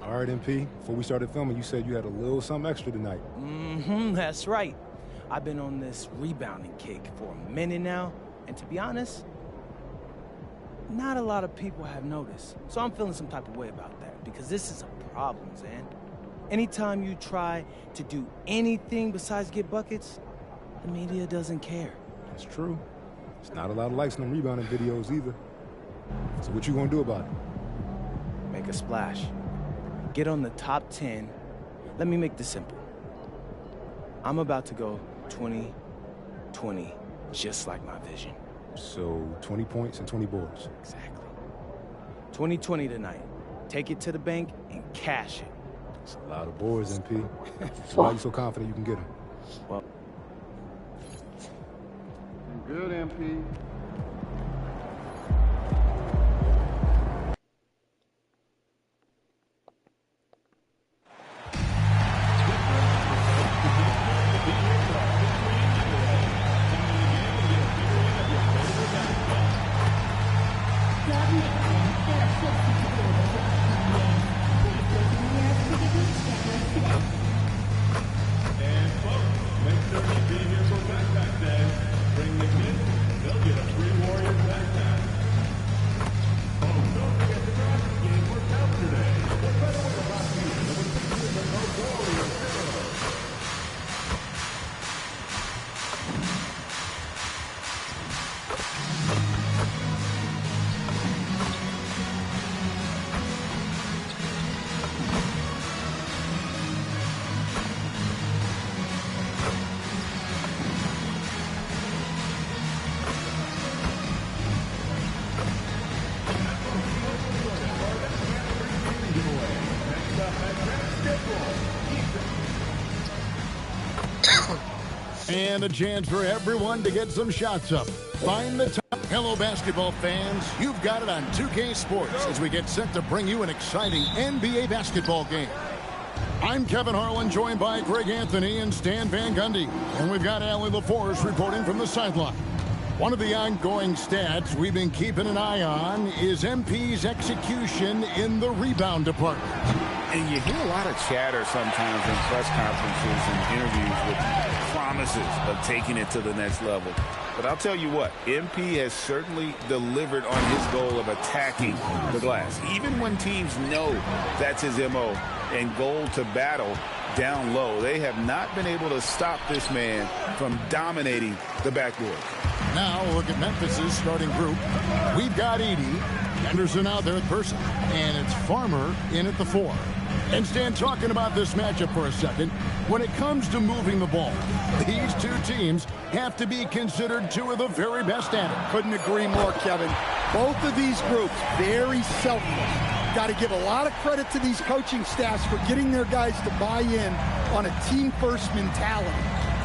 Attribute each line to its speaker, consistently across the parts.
Speaker 1: All right, MP, before we started filming, you said you had a little something extra tonight.
Speaker 2: That's right. I've been on this rebounding kick for a minute now, and to be honest, not a lot of people have noticed. So I'm feeling some type of way about that, because this is a problem, Zan. Anytime you try to do anything besides get buckets, the media doesn't care.
Speaker 1: That's true. There's not a lot of likes on them rebounding videos either. So what you gonna do about it?
Speaker 2: Make a splash. Get on the top 10. Let me make this simple. I'm about to go 20-20, just like my vision.
Speaker 1: So 20 points and 20 boards.
Speaker 2: Exactly. 20-20 tonight. Take it to the bank and cash it.
Speaker 1: It's a lot of boards, MP. So why are you so confident you can get them?
Speaker 2: Well,
Speaker 3: good, MP.
Speaker 4: And a chance for everyone to get some shots up. Find the time. Hello, basketball fans. You've got it on 2K Sports as we get set to bring you an exciting NBA basketball game. I'm Kevin Harlan, joined by Greg Anthony and Stan Van Gundy. And we've got Allie LaForce reporting from the sideline. One of the ongoing stats we've been keeping an eye on is MP's execution in the rebound department.
Speaker 5: And you hear a lot of chatter sometimes in press conferences and interviews with promises of taking it to the next level. But I'll tell you what, MP has certainly delivered on his goal of attacking the glass. Even when teams know that's his MO and goal to battle down low, they have not been able to stop this man from dominating the backboard.
Speaker 4: Now look at Memphis's starting group. We've got Edey, Henderson out there at person, and it's Farmer in at the 4. And Stan, talking about this matchup for a second, when it comes to moving the ball, these two teams have to be considered two of the very best at it.
Speaker 6: Couldn't agree more, Kevin. Both of these groups, very selfless. Got to give a lot of credit to these coaching staffs for getting their guys to buy in on a team-first mentality.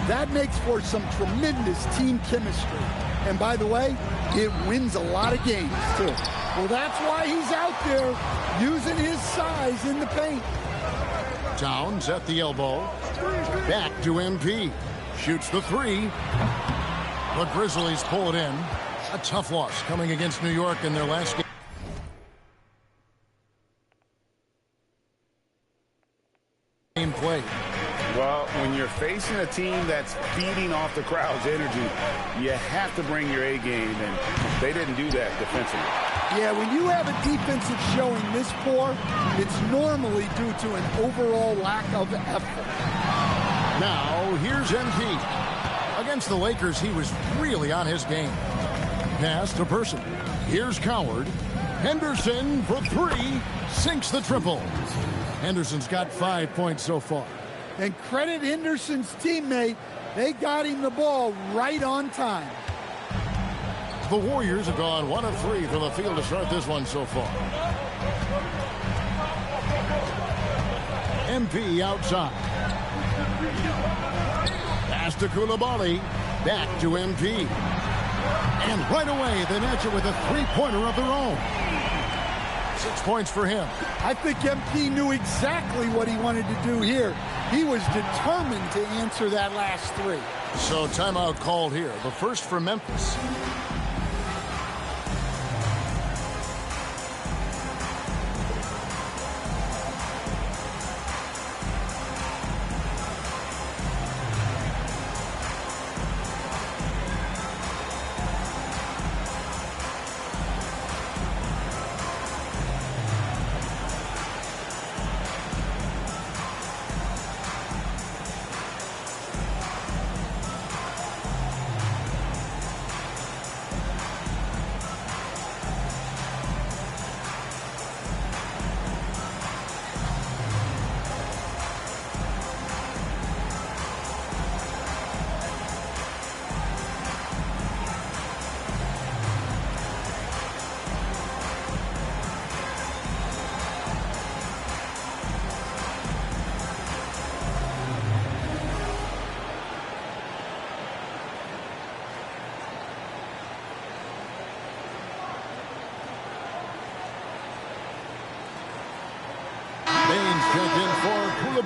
Speaker 6: That makes for some tremendous team chemistry. And by the way, it wins a lot of games, too. Well, that's why he's out there using his size in the paint.
Speaker 4: Towns at the elbow. Back to MP. Shoots the 3. The Grizzlies pull it in. A tough loss coming against New York in their last game played.
Speaker 5: Well, when you're facing a team that's feeding off the crowd's energy, you have to bring your A game, and they didn't do that defensively.
Speaker 6: Yeah, when you have a defensive showing this poor, it's normally due to an overall lack of effort.
Speaker 4: Now, here's MP. Against the Lakers, he was really on his game. Pass to Person. Here's Coward. Henderson for 3. Sinks the triple. Henderson's got 5 points so far.
Speaker 6: And credit Henderson's teammate. They got him the ball right on time.
Speaker 4: The Warriors have gone 1 of 3 from the field to start this one so far. MP outside. Pass to Coulibaly. Back to MP. And right away, they match it with a three-pointer of their own. 6 points for him.
Speaker 6: I think MP knew exactly what he wanted to do here. He was determined to answer that last 3.
Speaker 4: So timeout called here. The first for Memphis.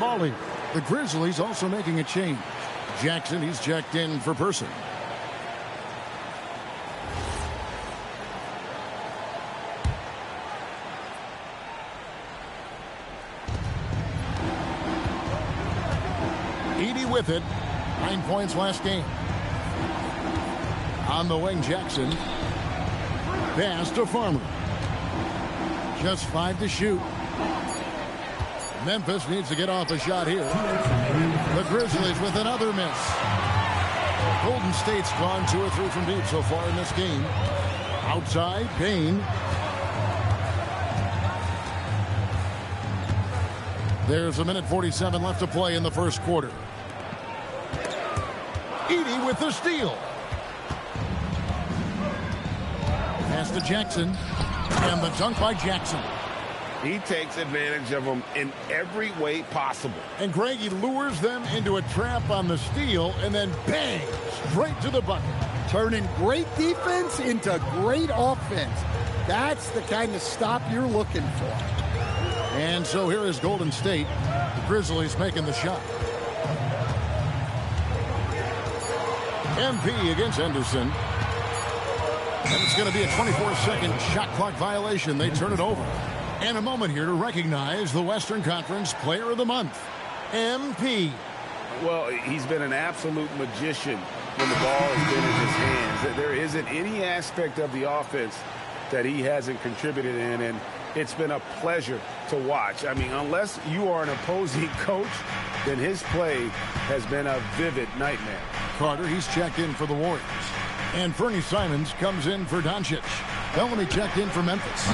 Speaker 4: Koulibaly. The Grizzlies also making a change. Jackson, he's checked in for Person. Edey with it. 9 points last game. On the wing, Jackson. Pass to Farmer. Just 5 to shoot. Memphis needs to get off a shot here. The Grizzlies with another miss. Golden State's gone 2 or 3 from deep so far in this game. Outside, Payne. There's 1:47 left to play in the first quarter. Edey with the steal. Pass to Jackson. And the dunk by Jackson.
Speaker 5: He takes advantage of them in every way possible.
Speaker 4: And Greg, he lures them into a trap on the steal and then bang, straight to the bucket.
Speaker 6: Turning great defense into great offense. That's the kind of stop you're looking for.
Speaker 4: And so here is Golden State. The Grizzlies making the shot. MP against Henderson. And it's going to be a 24-second shot clock violation. They turn it over. And a moment here to recognize the Western Conference Player of the Month, MP.
Speaker 5: Well, he's been an absolute magician when the ball has been in his hands. There isn't any aspect of the offense that he hasn't contributed in, and it's been a pleasure to watch. I mean, unless you are an opposing coach, then his play has been a vivid nightmare.
Speaker 4: Carter, he's checked in for the Warriors. And Fernie Simons comes in for Doncic. Bellamy checked in for Memphis.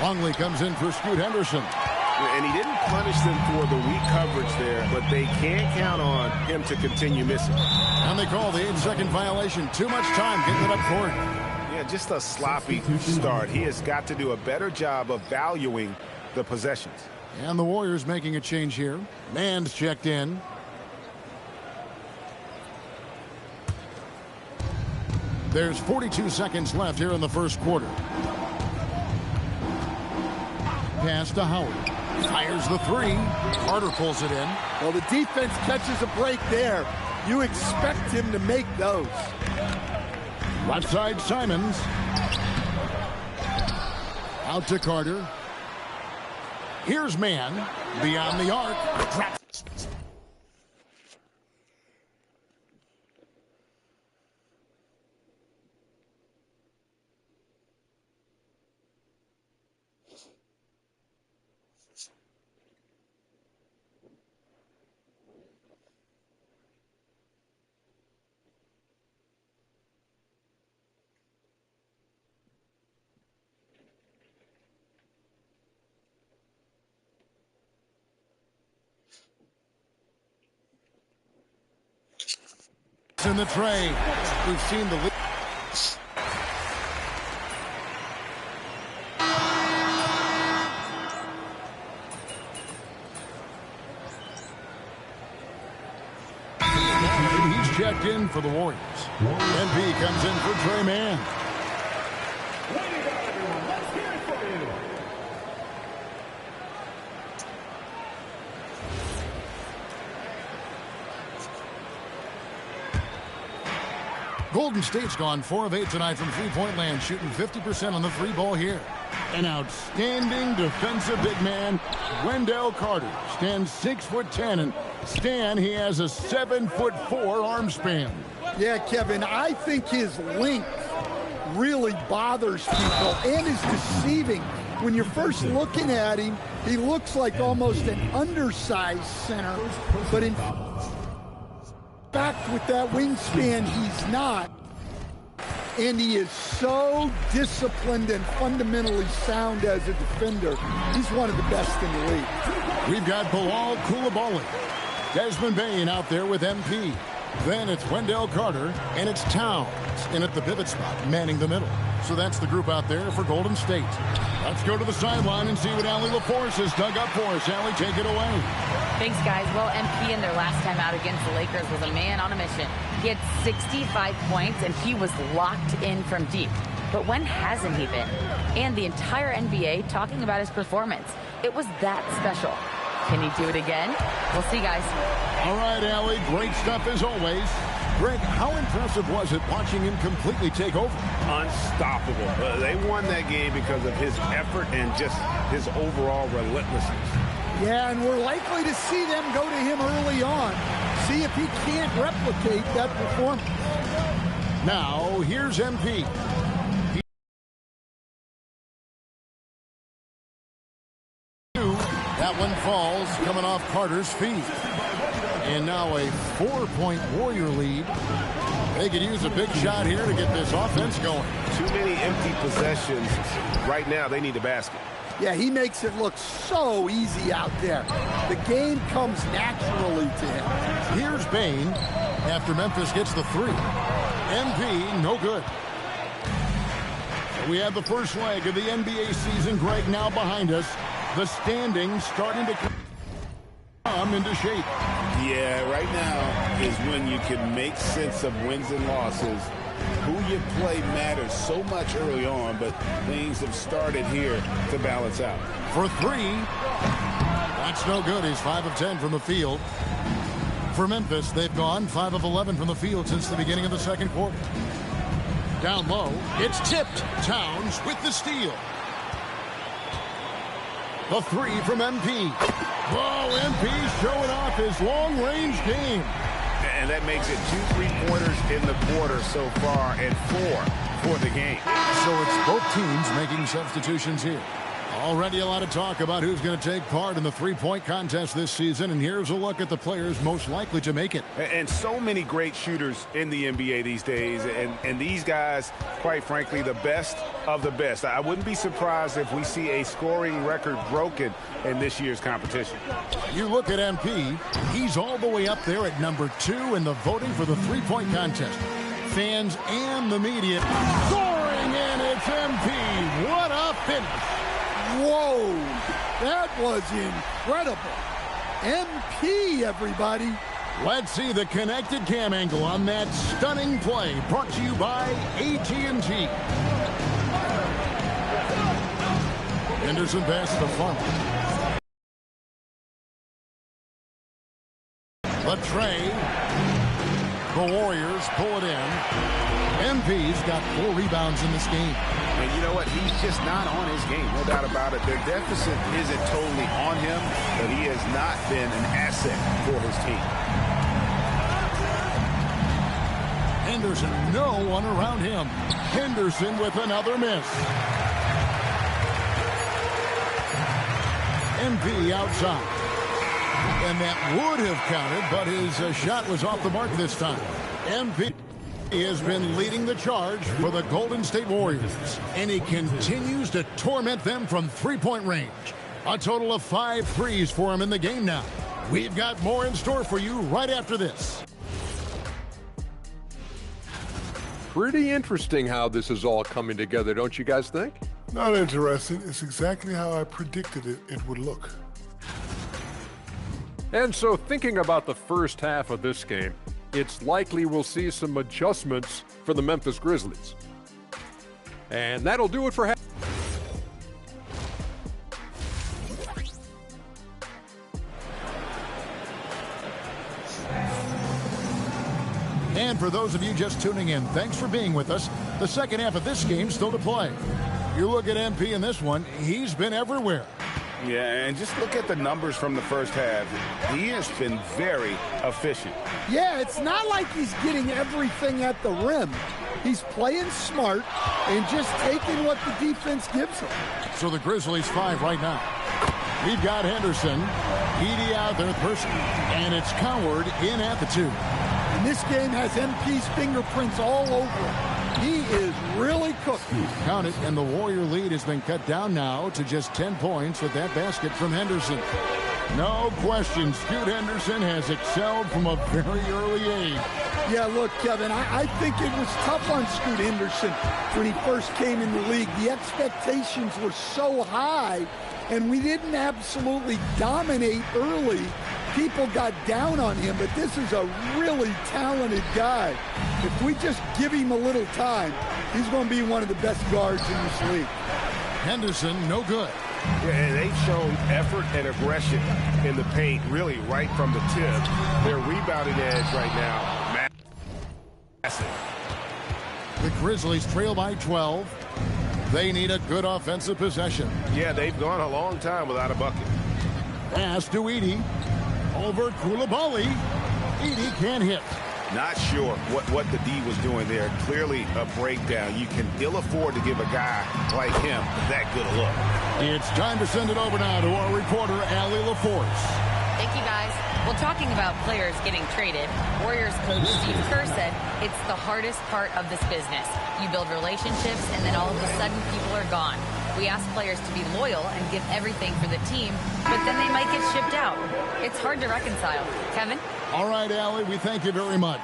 Speaker 4: Longley comes in for Scoot Henderson.
Speaker 5: And he didn't punish them for the weak coverage there, but they can't count on him to continue missing.
Speaker 4: And they call the 8-second violation. Too much time getting it up court.
Speaker 5: Yeah, just a sloppy start. He has got to do a better job of valuing the possessions.
Speaker 4: And the Warriors making a change here. Mann's checked in. There's 42 seconds left here in the first quarter. Pass to Howard. Fires the 3. Carter pulls it in.
Speaker 6: Well, the defense catches a break there. You expect him to make those.
Speaker 4: Left side, Simons. Out to Carter. Here's Mann. Beyond the arc. Traps. In the tray. We've seen the lead. He's checked in for the Warriors. NP comes in for Trey Mann. Golden State's gone 4 of 8 tonight from three-point land, shooting 50% on the 3 ball here. An outstanding defensive big man, Wendell Carter, stands 6'10", and Stan, he has a 7'4" arm span.
Speaker 6: Yeah, Kevin, I think his length really bothers people and is deceiving. When you're first looking at him, he looks like almost an undersized center, but in fact, with that wingspan, he's not. And he is so disciplined and fundamentally sound as a defender. He's one of the best in the league.
Speaker 4: We've got Bilal Koulibaly. Desmond Bane out there with MP. Then it's Wendell Carter, and it's Towns in at the pivot spot, manning the middle. So that's the group out there for Golden State. Let's go to the sideline and see what Allie LaForce has dug up for us. Allie, take it away.
Speaker 7: Thanks, guys. Well, MP in their last time out against the Lakers was a man on a mission. He had 65 points, and he was locked in from deep. But when hasn't he been? And the entire NBA talking about his performance. It was that special. Can he do it again? We'll see, guys.
Speaker 4: All right, Allie, great stuff as always. Greg, how impressive was it watching him completely take over?
Speaker 5: Unstoppable. They won that game because of his effort and just his overall relentlessness.
Speaker 6: Yeah, and we're likely to see them go to him early on. See if he can't replicate that performance.
Speaker 4: Now, here's MP. That one falls, coming off Carter's feet. And now a 4-point Warrior lead. They could use a big shot here to get this offense going.
Speaker 5: Too many empty possessions. Right now, they need a basket.
Speaker 6: Yeah, he makes it look so easy out there. The game comes naturally to him.
Speaker 4: Here's Bane after Memphis gets the three. MP, no good. We have the first leg of the NBA season, Greg, now behind us. The standings starting to come into shape.
Speaker 5: Yeah, right now is when you can make sense of wins and losses. Who you play matters so much early on, but things have started here to balance out.
Speaker 4: For three, that's no good. He's 5 of 10 from the field. For Memphis, they've gone 5 of 11 from the field since the beginning of the second quarter. Down low, it's tipped. Towns with the steal. The three from MP. Whoa, MP showing off his long-range game.
Speaker 5: And that makes it 2 3-pointers in the quarter so far and 4 for the game.
Speaker 4: So it's both teams making substitutions here. Already a lot of talk about who's going to take part in the three-point contest this season, and here's a look at the players most likely to make it.
Speaker 5: And so many great shooters in the NBA these days, and these guys, quite frankly, the best of the best. I wouldn't be surprised if we see a scoring record broken in this year's competition.
Speaker 4: You look at MP, he's all the way up there at number 2 in the voting for the three-point contest. Fans and the media soaring in, it's MP. What a finish.
Speaker 6: Whoa, that was incredible. MP, everybody.
Speaker 4: Let's see the connected cam angle on that stunning play, brought to you by AT&T. Henderson passes to Farmer. Latrey. The Warriors pull it in. MP's got 4 rebounds in this game.
Speaker 5: And you know what? He's just not on his game, no doubt about it. Their deficit isn't totally on him, but he has not been an asset for his team.
Speaker 4: Henderson, no one around him. Henderson with another miss. MP outside. And that would have counted, but his shot was off the mark this time. MP has been leading the charge for the Golden State Warriors, and he continues to torment them from three-point range. A total of 5 threes for him in the game now. We've got more in store for you right after this.
Speaker 8: Pretty interesting how this is all coming together, don't you guys think?
Speaker 9: Not interesting. It's exactly how I predicted it would look.
Speaker 8: And so thinking about the first half of this game, it's likely we'll see some adjustments for the Memphis Grizzlies. And that'll do it for half.
Speaker 4: And for those of you just tuning in, thanks for being with us. The second half of this game still to play. You look at MP in this one, he's been everywhere.
Speaker 5: Yeah, and just look at the numbers from the first half. He has been very efficient.
Speaker 6: Yeah, it's not like he's getting everything at the rim. He's playing smart and just taking what the defense gives him.
Speaker 4: So the Grizzlies 5 right now. We've got Henderson, Edey out there first, and it's Coward in at the 2.
Speaker 6: And this game has MP's fingerprints all over it. He is really cooking.
Speaker 4: Count it, and the Warrior lead has been cut down now to just 10 points with that basket from Henderson. No question, Scoot Henderson has excelled from a very early age.
Speaker 6: Yeah, look, Kevin, I think it was tough on Scoot Henderson when he first came in the league. The expectations were so high, and we didn't absolutely dominate early. People got down on him, but this is a really talented guy. If we just give him a little time, he's going to be one of the best guards in this league.
Speaker 4: Henderson, no good.
Speaker 10: Yeah, and they've shown effort and aggression in the paint, really right from the tip. Their rebounding edge right now, massive.
Speaker 4: The Grizzlies trail by 12. They need a good offensive possession.
Speaker 10: Yeah, they've gone a long time without a bucket.
Speaker 4: Pass to Edey. Over Coulibaly. Edey can't hit.
Speaker 5: Not sure what the D was doing there. Clearly a breakdown. You can ill afford to give a guy like him that good a look.
Speaker 4: It's time to send it over now to our reporter, Allie LaForce.
Speaker 7: Thank you, guys. Well, talking about players getting traded, Warriors coach Steve Kerr said it's the hardest part of this business. You build relationships, and then all of a sudden people are gone. We ask players to be loyal and give everything for the team, but then they might get shipped out. It's hard to reconcile. Kevin?
Speaker 4: All right, Allie, we thank you very much.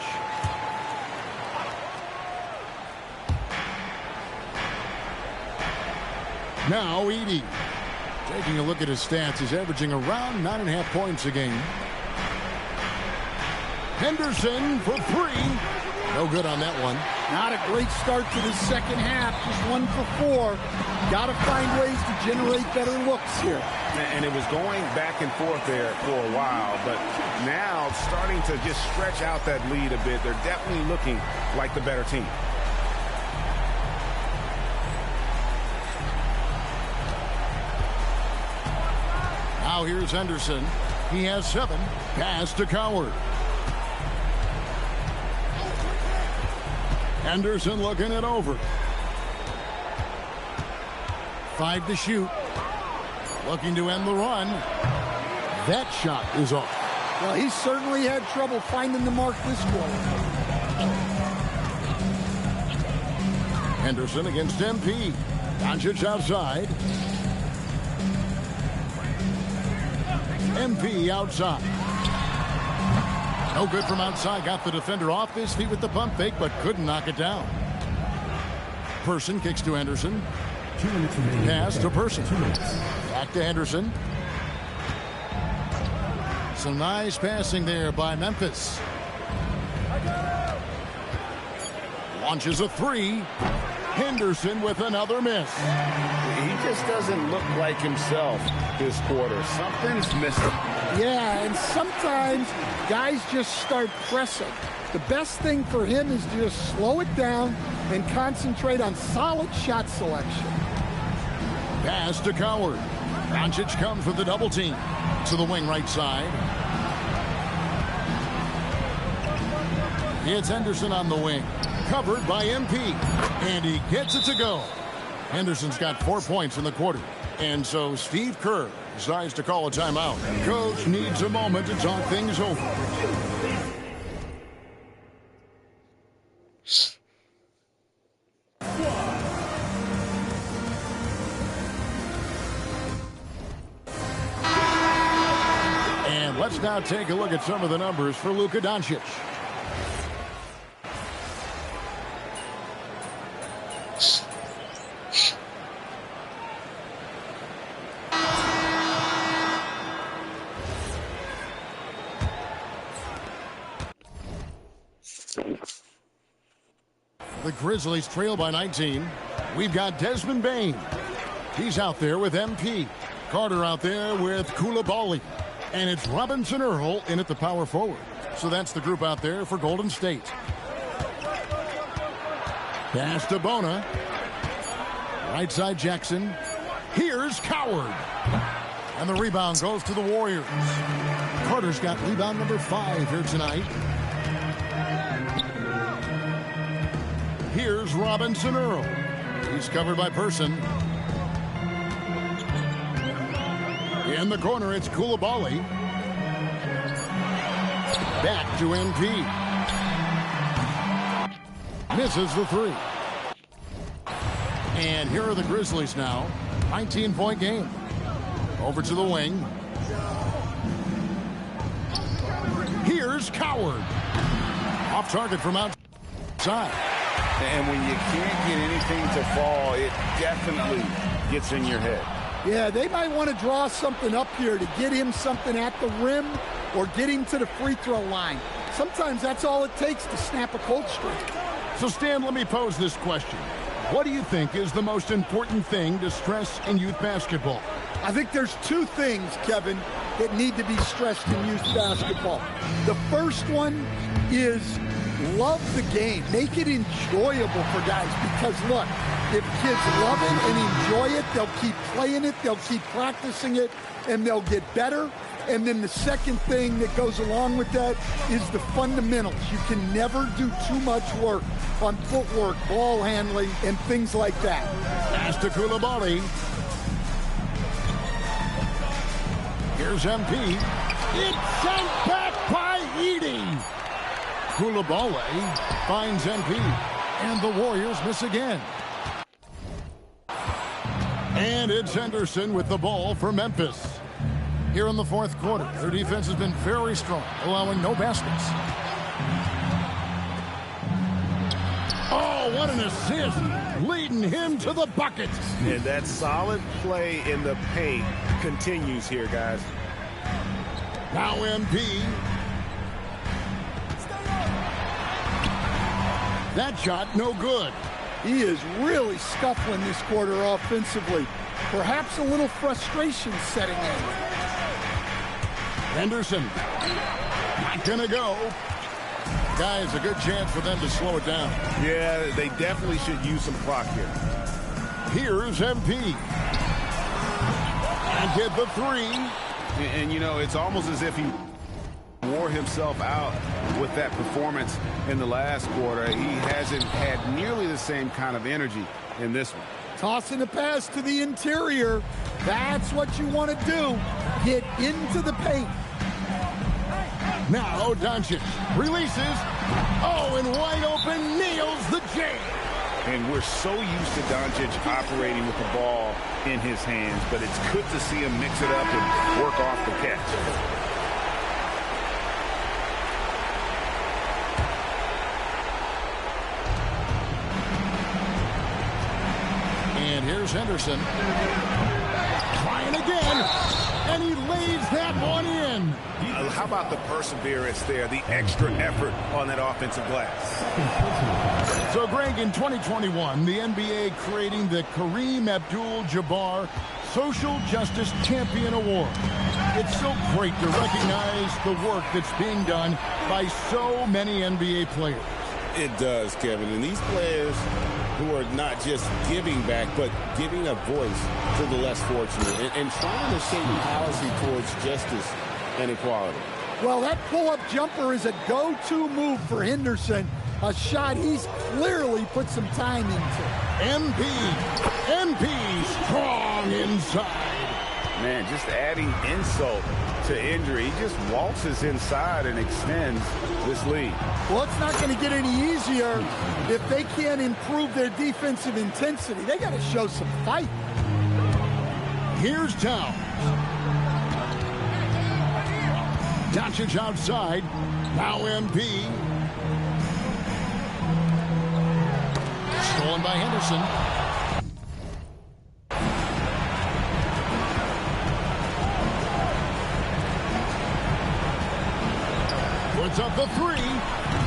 Speaker 4: Now, Edey. Taking a look at his stats, he's averaging around 9.5 points a game. Henderson for 3. No good on that one.
Speaker 6: Not a great start to the second half. Just 1 for 4. Got to find ways to generate better looks here.
Speaker 10: And it was going back and forth there for a while, but now starting to just stretch out that lead a bit. They're definitely looking like the better team.
Speaker 4: Now here's Henderson. He has 7. Pass to Coward. Henderson looking it over. 5 to shoot. Looking to end the run. That shot is off.
Speaker 6: Well, he certainly had trouble finding the mark this quarter.
Speaker 4: Henderson against MP. Doncic outside. MP outside. No good from outside. Got the defender off his feet with the pump fake, but couldn't knock it down. Person kicks to Henderson. Pass to Person. Back to Henderson. Some nice passing there by Memphis. Launches a 3. Henderson with another miss.
Speaker 5: He just doesn't look like himself this quarter. Something's missing.
Speaker 6: Yeah, and sometimes guys just start pressing. The best thing for him is to just slow it down and concentrate on solid shot selection.
Speaker 4: Pass to Coward. Doncic comes with the double team to the wing right side. It's Henderson on the wing. Covered by MP. And he gets it to go. Henderson's got 4 points in the quarter. And so Steve Kerr decides to call a timeout. Coach needs a moment to talk things over. And let's now take a look at some of the numbers for Luka Doncic. The Grizzlies trail by 19. We've got Desmond Bane. He's out there with MP. Carter out there with Coulibaly. And it's Robinson Earl in at the power forward. So that's the group out there for Golden State. Pass to Bona. Right side Jackson. Here's Coward. And the rebound goes to the Warriors. Carter's got rebound number 5 here tonight. Here's Robinson Earl. He's covered by Person. In the corner, it's Coulibaly. Back to MP. Misses the 3. And here are the Grizzlies now. 19-point game. Over to the wing. Here's Coward. Off target from outside.
Speaker 5: And when you can't get anything to fall, it definitely gets in your head.
Speaker 6: Yeah, they might want to draw something up here to get him something at the rim or get him to the free throw line. Sometimes that's all it takes to snap a cold streak.
Speaker 4: So, Stan, let me pose this question. What do you think is the most important thing to stress in youth basketball?
Speaker 6: I think there's two things, Kevin, that need to be stressed in youth basketball. The first one is love the game. Make it enjoyable for guys because, look, if kids love it and enjoy it, they'll keep playing it, they'll keep practicing it, and they'll get better. And then the second thing that goes along with that is the fundamentals. You can never do too much work on footwork, ball handling, and things like that.
Speaker 4: Pass to Coulibaly. Here's MP. It's sent back by Edey. Coulibaly finds MP. And the Warriors miss again. And it's Henderson with the ball for Memphis. Here in the fourth quarter, their defense has been very strong, allowing no baskets. Oh, what an assist, leading him to the bucket.
Speaker 10: And that solid play in the paint continues here, guys.
Speaker 4: Now MP. That shot, no good.
Speaker 6: He is really scuffling this quarter offensively. Perhaps a little frustration setting in.
Speaker 4: Henderson, not gonna go. Guys, a good chance for them to slow it down.
Speaker 10: Yeah, they definitely should use some clock here.
Speaker 4: Here's MP. And get the three.
Speaker 10: And you know, it's almost as if he wore himself out with that performance in the last quarter. He hasn't had nearly the same kind of energy in this one.
Speaker 6: Tossing the pass to the interior. That's what you want to do. Get into the paint.
Speaker 4: Now Doncic releases. Oh, and wide open, nails the J.
Speaker 10: And we're so used to Doncic operating with the ball in his hands, but it's good to see him mix it up and work off the catch.
Speaker 4: And here's Henderson. Trying again. And he lays that one in.
Speaker 10: How about the perseverance there, the extra effort on that offensive glass?
Speaker 4: So, Greg, in 2021, the NBA creating the Kareem Abdul-Jabbar Social Justice Champion Award. It's so great to recognize the work that's being done by so many NBA players.
Speaker 5: It does, Kevin. And these players who are not just giving back, but giving a voice to the less fortunate and trying to shape policy towards justice and equality.
Speaker 6: Well, that pull-up jumper is a go-to move for Henderson. A shot he's clearly put some time into.
Speaker 4: MP strong inside.
Speaker 10: Man, just adding insult to injury. He just waltzes inside and extends this lead.
Speaker 6: Well, it's not going to get any easier if they can't improve their defensive intensity. They got to show some fight.
Speaker 4: Here's Towns. Doncic outside. Now MP. Stolen by Henderson. Puts up the three.